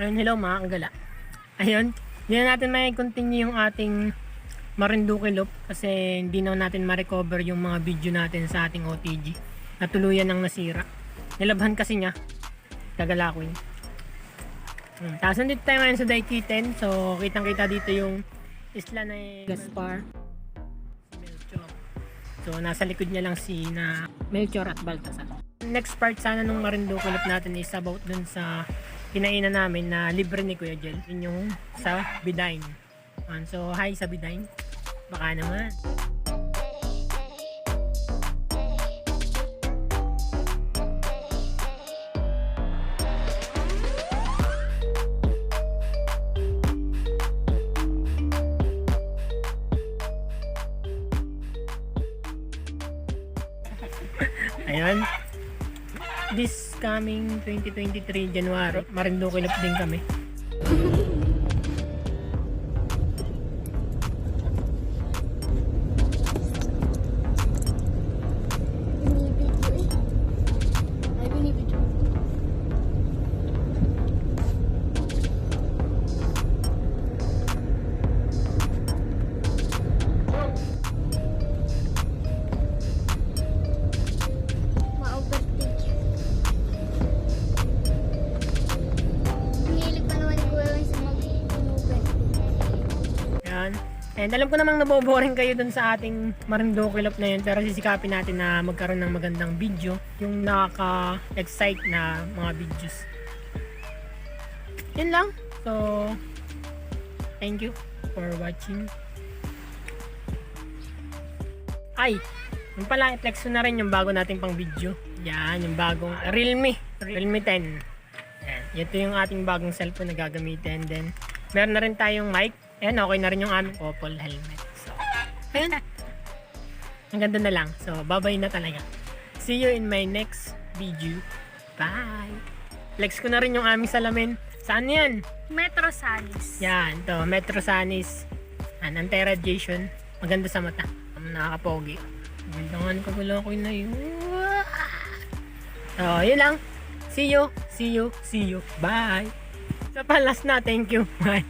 Ayun, hello mga kagala. Ayun, hindi na natin may continue yung ating Marinduque Loop kasi hindi na natin ma-recover yung mga video natin sa ating OTG. Natuluyan ng nasira. Nilabhan kasi niya. Kagalakwin. Tapos nandito tayo ngayon sa Daikiten. So, kitang-kita dito yung isla na Gaspar. Si Melchor. So, nasa likod niya lang si na Melchor at Baltasar. Next part sana nung Marinduque Loop natin is about dun sa kinainan namin na libre ni Kuya Jel. Yun yung sa Bidine. So, hi sa Bidine. Baka naman. Ayun. This coming 2023 January, Marinduque Loop din kami. And alam ko namang naboboring kayo dun sa ating Marinduque Loop na yun, pero sisikapin natin na magkaroon ng magandang video, yung nakaka-excite na mga videos. Yun lang. So, thank you for watching. Ay, yung pala, i-flex ko na rin yung bago nating pang video. Yan, yung bagong Realme 10. Yan, ito yung ating bagong cellphone na gagamitin. Then, meron na rin tayong mic. Ayan, okay na rin yung aming Opal helmet. So, ayan. Ang ganda na lang. So, bye-bye na talaga. See you in my next video. Bye! Flex ko na rin yung aming salamin. Saan yan? Metro Sanis. Yan, to Metro Sanis. Anti-radiation. Maganda sa mata. Nakakapogi. Magandang kagulo ko na yun. So, yun lang. See you. Bye! Sa palas na. Thank you. Bye!